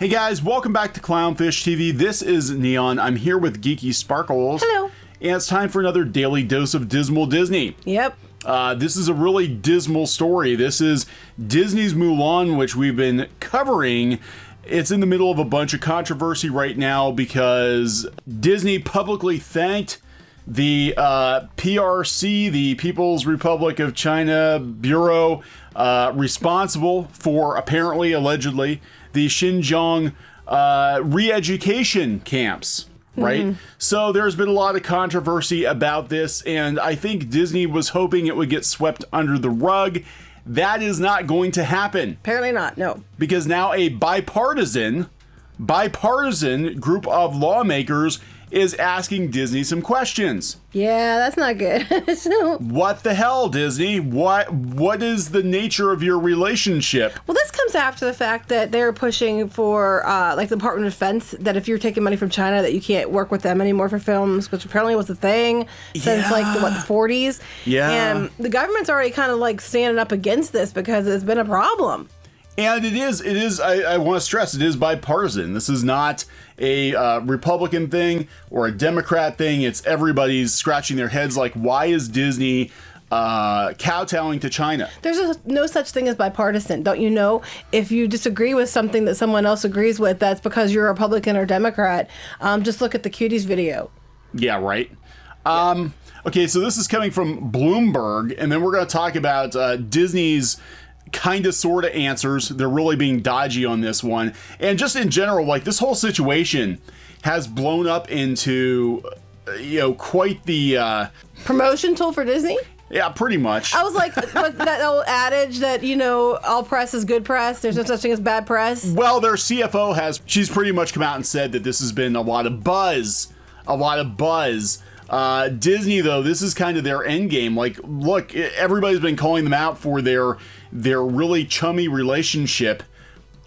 Hey guys, welcome back to Clownfish TV. This is Kneon. I'm here with Geeky Sparkles. Hello. And it's time for another daily dose of Dismal Disney. Yep. This is a really dismal story. This is Disney's Mulan, which we've been covering. It's in the middle of a bunch of controversy right now because Disney publicly thanked the PRC, the People's Republic of China Bureau, responsible for apparently, allegedly, the Xinjiang re-education camps, right? Mm-hmm. So there's been a lot of controversy about this, and I think Disney was hoping it would get swept under the rug. That is not going to happen. Apparently not, no. Because now a bipartisan group of lawmakers is asking Disney some questions. Yeah, that's not good. So, what the hell, Disney? What is the nature of your relationship? well, this comes after the fact that they're pushing for, like the Department of Defense, that if you're taking money from China, that you can't work with them anymore for films, which apparently was a thing since the 40s. Yeah. And the government's already kind of like standing up against this because it's been a problem. And it is, I want to stress, it is bipartisan. This is not a Republican thing or a Democrat thing. It's everybody's scratching their heads like, why is Disney kowtowing to China? There's no such thing as bipartisan. Don't you know? If you disagree with something that someone else agrees with, that's because you're a Republican or Democrat. Just look at the Cuties video. Yeah, right. Okay, so this is coming from Bloomberg, and then we're going to talk about Disney's kind of sort of answers. They're really being dodgy on this one. And just in general, like, this whole situation has blown up into, quite the promotion tool for Disney? Yeah, pretty much. I was like, what's that old adage that, all press is good press? There's no such thing as bad press? Well, their CFO she's pretty much come out and said that this has been a lot of buzz. Disney, though, this is kind of their end game. Like, look, everybody's been calling them out for their really chummy relationship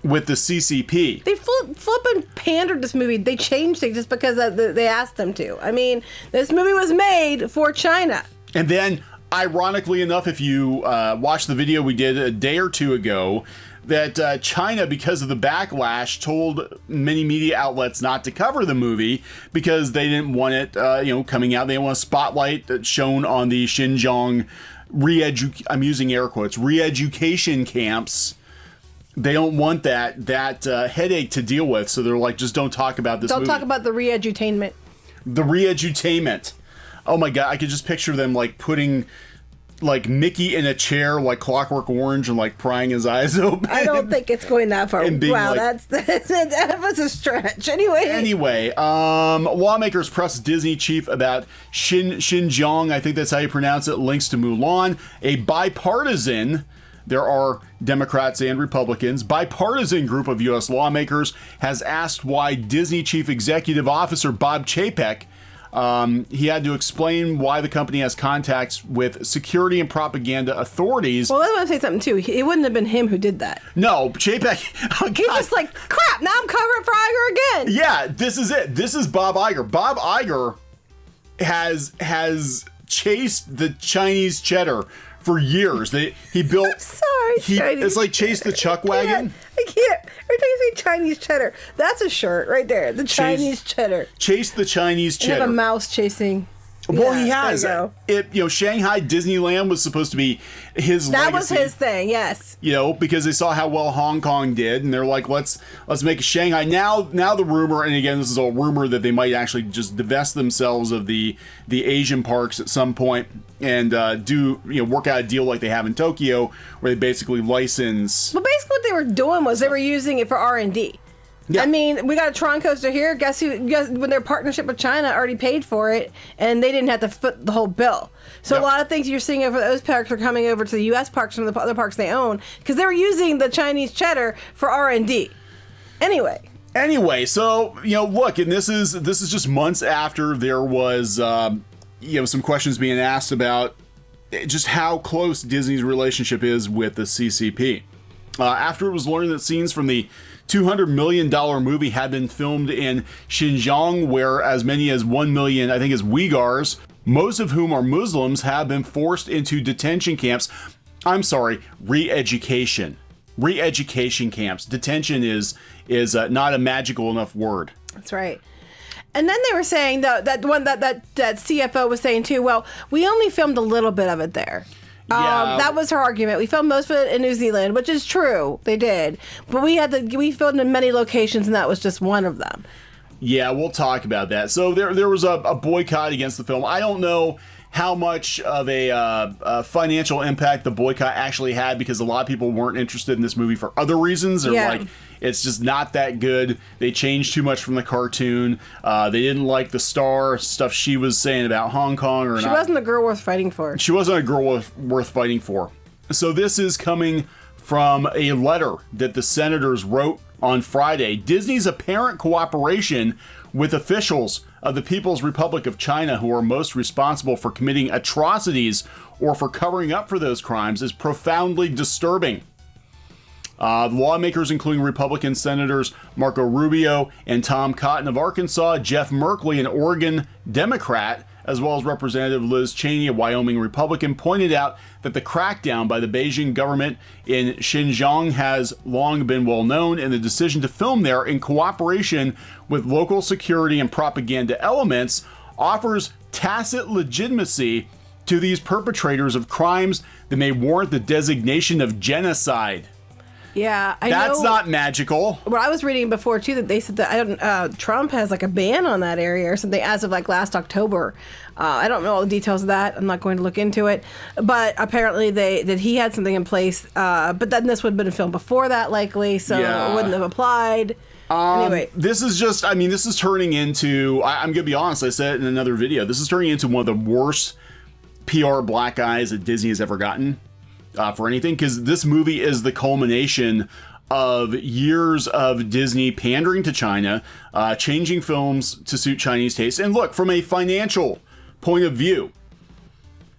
with the CCP. They flippin' pandered this movie. They changed it just because they asked them to. I mean, this movie was made for China. And then, ironically enough, if you watch the video we did a day or two ago, that China, because of the backlash, told many media outlets not to cover the movie because they didn't want it, coming out. They didn't want a spotlight shown on the Xinjiang I'm using air quotes, re-education camps. They don't want that headache to deal with, so they're like, just don't talk about this movie. Don't talk about the re-edutainment. The re-edutainment. Oh my God, I could just picture them like putting like Mickey in a chair like Clockwork Orange and like prying his eyes open. I don't think it's going that far. Wow, like, that was a stretch. Anyway, lawmakers press Disney chief about Xinjiang, I think that's how you pronounce it, links to Mulan. A bipartisan, there are Democrats and Republicans, bipartisan group of U.S. lawmakers has asked why Disney chief executive officer Bob Chapek, he had to explain why the company has contacts with security and propaganda authorities. Well, I want to say something, too. It wouldn't have been him who did that. No, Chapek... Oh, he's just like, crap, now I'm covering for Iger again. Yeah, this is it. This is Bob Iger. Bob Iger has chased the Chinese cheddar for years. He built... I'm sorry, it's like chase the chuck wagon. I can't. Every time you say Chinese cheddar, that's a shirt right there. The Chinese cheddar. Chase the Chinese cheddar. You have a mouse chasing. Well, he has. Shanghai Disneyland was supposed to be his legacy. That was his thing, yes. Because they saw how well Hong Kong did, and they're like, let's make Shanghai. Now the rumor, and again, this is all rumor, that they might actually just divest themselves of the Asian parks at some point and work out a deal like they have in Tokyo, where they basically license. Well, basically what they were doing was they were using it for R&D. Yeah. I mean, we got a Tron coaster here. Guess when their partnership with China already paid for it, and they didn't have to foot the whole bill. So A lot of things you're seeing over those parks are coming over to the U.S. parks from the other parks they own because they were using the Chinese cheddar for R&D. Anyway, so look, and this is just months after there was some questions being asked about just how close Disney's relationship is with the CCP. After it was learned that scenes from the $200 million movie had been filmed in Xinjiang, where as many as 1 million, I think, is Uyghurs, most of whom are Muslims, have been forced into detention camps. I'm sorry, re-education re-education camps. Detention is not a magical enough word. That's right. And then they were saying that CFO was saying too, well, we only filmed a little bit of it there. Yeah. That was her argument. We filmed most of it in New Zealand, which is true. They did. But we filmed in many locations, and that was just one of them. Yeah, we'll talk about that. So there was a boycott against the film. I don't know how much of a financial impact the boycott actually had, because a lot of people weren't interested in this movie for other reasons. They're like, it's just not that good. They changed too much from the cartoon. They didn't like the star stuff she was saying about Hong Kong. She wasn't a girl worth fighting for. She wasn't a girl worth fighting for. So this is coming from a letter that the senators wrote on Friday. Disney's apparent cooperation with officials of the People's Republic of China who are most responsible for committing atrocities or for covering up for those crimes is profoundly disturbing. The lawmakers, including Republican Senators Marco Rubio and Tom Cotton of Arkansas, Jeff Merkley, an Oregon Democrat, as well as Representative Liz Cheney, a Wyoming Republican, pointed out that the crackdown by the Beijing government in Xinjiang has long been well known, and the decision to film there in cooperation with local security and propaganda elements offers tacit legitimacy to these perpetrators of crimes that may warrant the designation of genocide. Yeah, I know. That's not magical. Well, I was reading before too that they said that Trump has like a ban on that area or something as of like last October. I don't know all the details of that. I'm not going to look into it, but apparently that he had something in place. But then this would have been filmed before that, likely, so it wouldn't have applied. Anyway, this is turning into. I'm gonna be honest. I said it in another video. This is turning into one of the worst PR black eyes that Disney has ever gotten. For anything, because this movie is the culmination of years of Disney pandering to China, changing films to suit Chinese tastes. And look, from a financial point of view,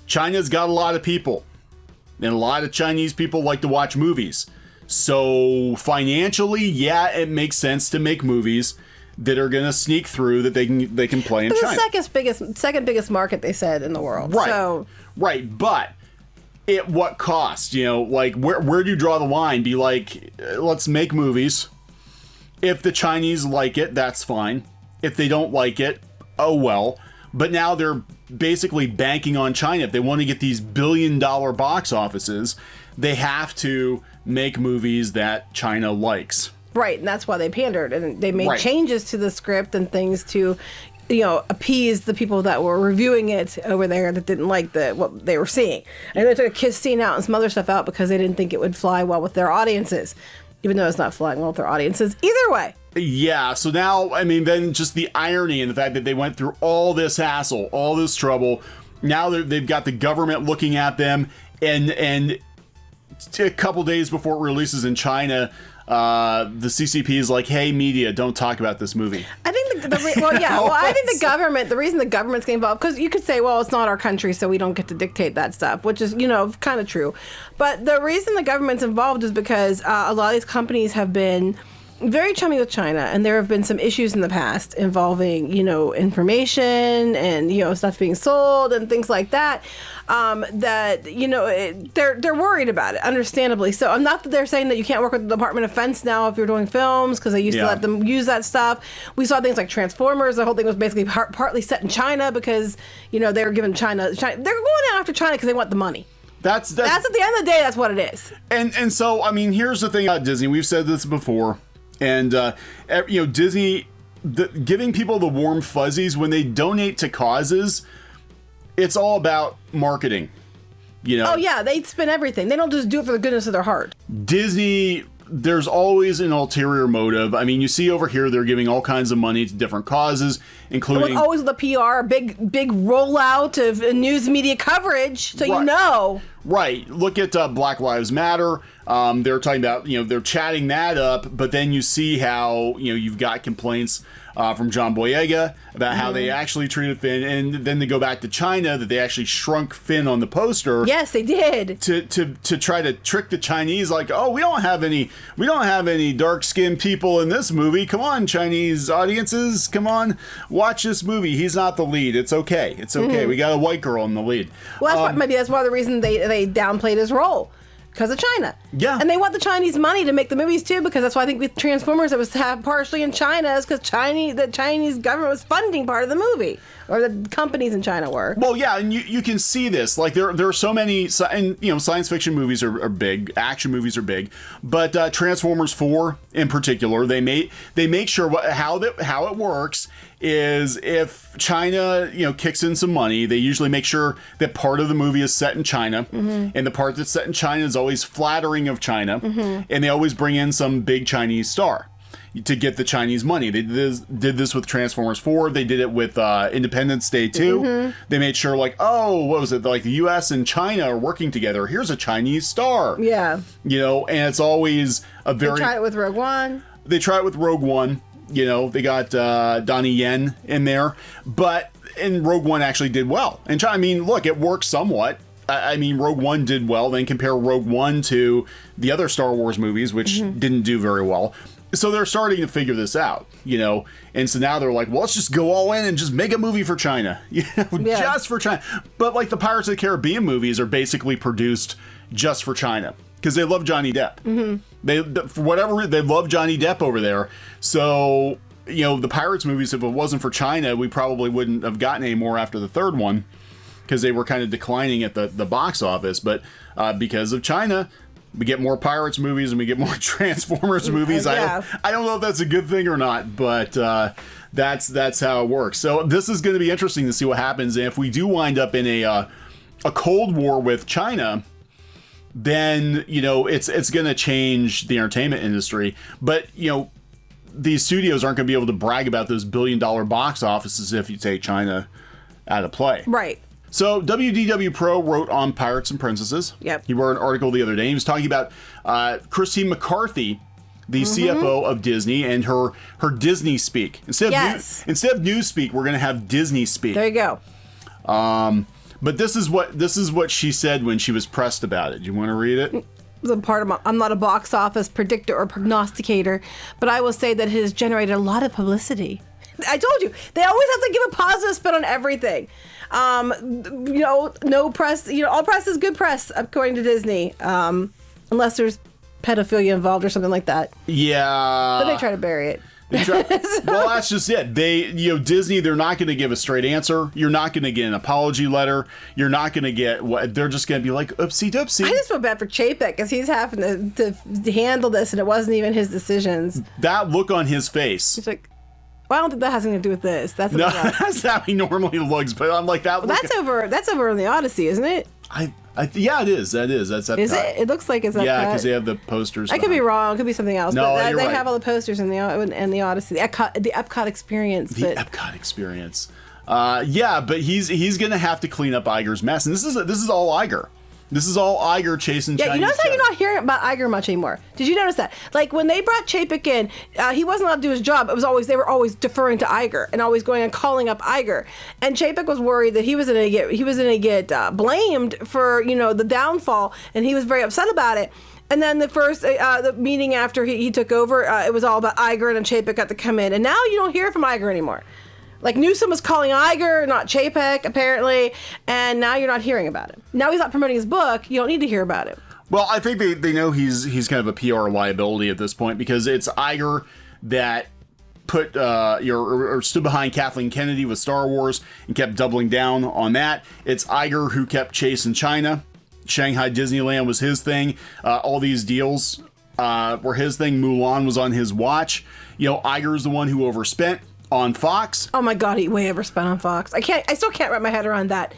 China's got a lot of people, and a lot of Chinese people like to watch movies. So financially, yeah, it makes sense to make movies that are going to sneak through that they can play in China. The second biggest market, they said, in the world. Right. So. Right, but at what cost? You know, like where do you draw the line? Be like, let's make movies. If the Chinese like it, that's fine. If they don't like it, oh well. But now they're basically banking on China. If they want to get these billion-dollar box offices, they have to make movies that China likes. Right, and that's why they pandered, and they made changes to the script and things to, appease the people that were reviewing it over there that didn't like what they were seeing. And they took a kiss scene out and some other stuff out because they didn't think it would fly well with their audiences, even though it's not flying well with their audiences either way. Yeah, so now, then just the irony in the fact that they went through all this hassle, all this trouble. Now they've got the government looking at them, and a couple days before it releases in China, the CCP is like, hey, media, don't talk about this movie. I think I think the government, the reason the government's getting involved, because you could say, well, it's not our country, so we don't get to dictate that stuff, which is, kind of true. But the reason the government's involved is because a lot of these companies have been very chummy with China, and there have been some issues in the past involving, information and, stuff being sold and things like that, that, they're worried about it, understandably. So I'm not that they're saying that you can't work with the Department of Defense now if you're doing films, because they used to let them use that stuff. We saw things like Transformers. The whole thing was basically partly set in China because, they were giving China. They're going after China because they want the money. That's at the end of the day, that's what it is. And so, here's the thing about Disney. We've said this before. And, Disney, giving people the warm fuzzies when they donate to causes, it's all about marketing, Oh, yeah, they spin everything. They don't just do it for the goodness of their heart. Disney, there's always an ulterior motive. You see over here, they're giving all kinds of money to different causes, including... always the PR, big rollout of news media coverage, so Right. Look at Black Lives Matter. They're talking about, they're chatting that up, but then you see how, you've got complaints from John Boyega about how they actually treated Finn, and then they go back to China that they actually shrunk Finn on the poster. Yes, they did. To try to trick the Chinese, like, oh, we don't have any dark-skinned people in this movie. Come on, Chinese audiences, come on, watch this movie. He's not the lead. It's okay. It's okay. We got a white girl in the lead. Well, maybe that's one of the reasons they downplayed his role. Because of China. Yeah. And they want the Chinese money to make the movies too, because that's why I think with Transformers it was partially in China, is because the Chinese government was funding part of the movie. Or the companies in China were. Well, yeah, and you can see this. Like there are so many, and science fiction movies are big, action movies are big, but Transformers 4 in particular, they make sure how it works is if China kicks in some money, they usually make sure that part of the movie is set in China, and the part that's set in China is always flattering of China, and they always bring in some big Chinese star to get the Chinese money. They did this with Transformers 4. They did it with Independence Day 2. They made sure what was it? Like the U.S. and China are working together. Here's a Chinese star. Yeah. And it's always a very... They tried it with Rogue One. They tried it with Rogue One. They got Donnie Yen in there. And Rogue One actually did well. And China, look, it worked somewhat. Rogue One did well. Then compare Rogue One to the other Star Wars movies, which didn't do very well. So they're starting to figure this out, and so now they're like, well, let's just go all in and just make a movie for China, just for China. But like the Pirates of the Caribbean movies are basically produced just for China because they love Johnny Depp. They, for whatever reason, they love Johnny Depp over there. So, the Pirates movies, if it wasn't for China, we probably wouldn't have gotten any more after the third one because they were kind of declining at the box office. But because of China, we get more Pirates movies and we get more Transformers movies. Yeah. I don't know if that's a good thing or not, but that's how it works. So this is going to be interesting to see what happens. And if we do wind up in a Cold War with China, then it's going to change the entertainment industry. But these studios aren't going to be able to brag about those billion-dollar box offices if you take China out of play. Right. So WDW Pro wrote on Pirates and Princesses. Yep. He wrote an article the other day. He was talking about Christine McCarthy, the CFO of Disney, and her Disney speak. Instead of news speak, we're going to have Disney speak. There you go. But this is what she said when she was pressed about it. Do you want to read it? I'm not a box office predictor or prognosticator, but I will say that it has generated a lot of publicity. I told you, they always have to give a positive spin on everything. No press, all press is good press, according to Disney. Unless there's pedophilia involved or something like that. Yeah. But they try to bury it. Well, that's just it. Disney, they're not going to give a straight answer. You're not going to get an apology letter. You're not going to get what they're just going to be like, oopsie doopsie. I just feel bad for Chapek because he's having to handle this and it wasn't even his decisions. That look on his face. He's like, well, I don't think that has anything to do with this. That's how he normally looks. But I'm like that. Well, that's over in the Odyssey, isn't it? Yeah, it is. That is. That's Epcot. Is it? It looks like it's Epcot. Yeah, because they have the posters. I could be wrong. It could be something else. No, but you're they right. have all the posters in the Odyssey, the Epcot experience. Epcot experience. Yeah, but he's going to have to clean up Iger's mess, and this is all Iger. This is all Iger chasing Chinese. Yeah, you notice how you're not hearing about Iger much anymore. Did you notice that? Like when they brought Chapek in, he wasn't allowed to do his job. They were always deferring to Iger and always going and calling up Iger. And Chapek was worried that he was going to get blamed for the downfall, and he was very upset about it. And then the first the meeting after he took over, it was all about Iger, and Chapek got to come in. And now you don't hear from Iger anymore. Like Newsom was calling Iger, not Chapek, apparently, and now you're not hearing about it. Now he's not promoting his book. You don't need to hear about it. Well, I think they know he's kind of a PR liability at this point because it's Iger that put or stood behind Kathleen Kennedy with Star Wars and kept doubling down on that. It's Iger who kept chasing China. Shanghai Disneyland was his thing. All these deals were his thing. Mulan was on his watch. Iger's the one who overspent on Fox. Oh my God, he way overspent on Fox. I still can't wrap my head around that.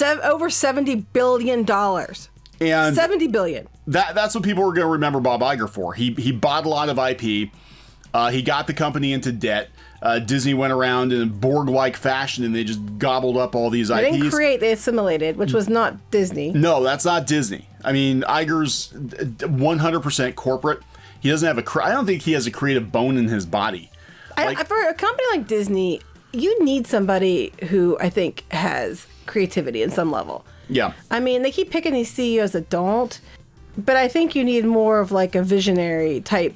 Over $70 billion. And $70 billion. That's what people are going to remember Bob Iger for. He bought a lot of IP. He got the company into debt. Disney went around in a Borg-like fashion and they just gobbled up all these IPs. They didn't create, they assimilated, which was not Disney. No, that's not Disney. Iger's 100% corporate. He doesn't have I don't think he has a creative bone in his body. For a company like Disney, you need somebody who I think has creativity in some level. Yeah. They keep picking these CEOs that don't, but I think you need more of like a visionary type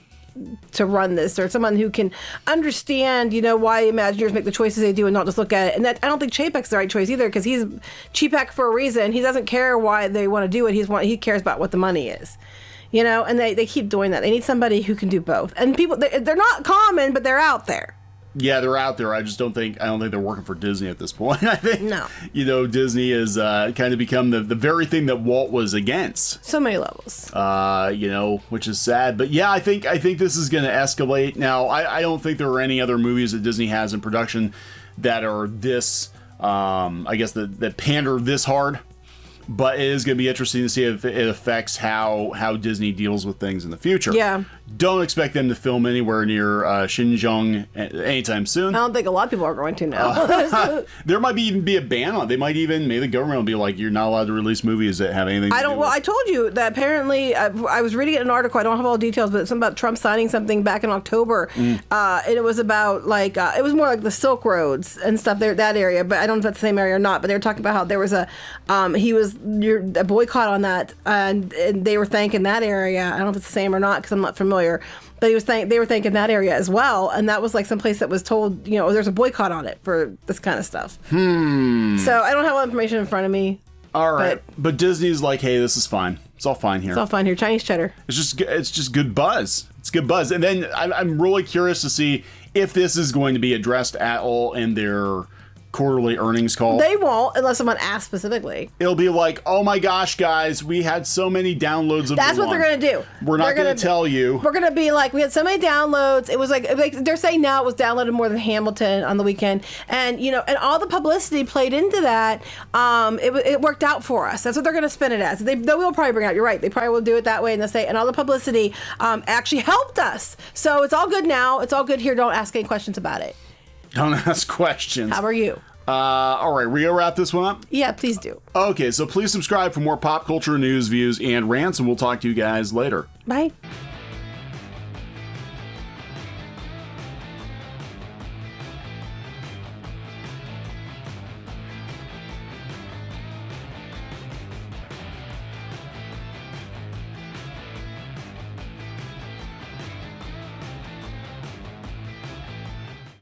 to run this, or someone who can understand, why Imagineers make the choices they do and not just look at it. And that I don't think Chapek's the right choice either, because he's Chapek for a reason. He doesn't care why they want to do it. He cares about what the money is. And they keep doing that. They need somebody who can do both. And people, they're not common, but they're out there. Yeah, they're out there. I don't think they're working for Disney at this point. I think, no. Disney has kind of become the very thing that Walt was against. So many levels. Which is sad. But yeah, I think this is going to escalate. Now, I don't think there are any other movies that Disney has in production that are this, that pander this hard. But it is going to be interesting to see if it affects how Disney deals with things in the future. Yeah. Don't expect them to film anywhere near Xinjiang anytime soon. I don't think a lot of people are going to now. There might even be a ban on it. Maybe the government will be like, you're not allowed to release movies that have anything to do with. I told you that apparently, I was reading an article, I don't have all the details, but it's something about Trump signing something back in October. And it was about, it was more like the Silk Roads and stuff there, that area, but I don't know if that's the same area or not, but they were talking about how there was a boycott on that, and they were thanking that area. I don't know if it's the same or not, because I'm not familiar. But they were thanking that area as well, and that was like some place that was told, there's a boycott on it for this kind of stuff. So I don't have all the information in front of me. All right, but Disney's like, hey, this is fine. It's all fine here. It's all fine here. Chinese cheddar. It's just good buzz. It's good buzz. And then I'm really curious to see if this is going to be addressed at all in their quarterly earnings call. They won't, unless someone asks specifically. It'll be like, oh my gosh, guys, we had so many downloads of That's Mulan. what they're going to do. We're not going to tell you. We're going to be like, we had so many downloads. It was like they're saying now it was downloaded more than Hamilton on the weekend. And, and all the publicity played into that. It worked out for us. That's what they're going to spin it as. They will probably bring it out. You're right. They probably will do it that way. And they'll say, and all the publicity actually helped us. So it's all good now. It's all good here. Don't ask any questions about it. Don't ask questions. How are you? All right, we gonna wrap this one up? Yeah, please do. Okay, so please subscribe for more pop culture news, views, and rants, and we'll talk to you guys later. Bye.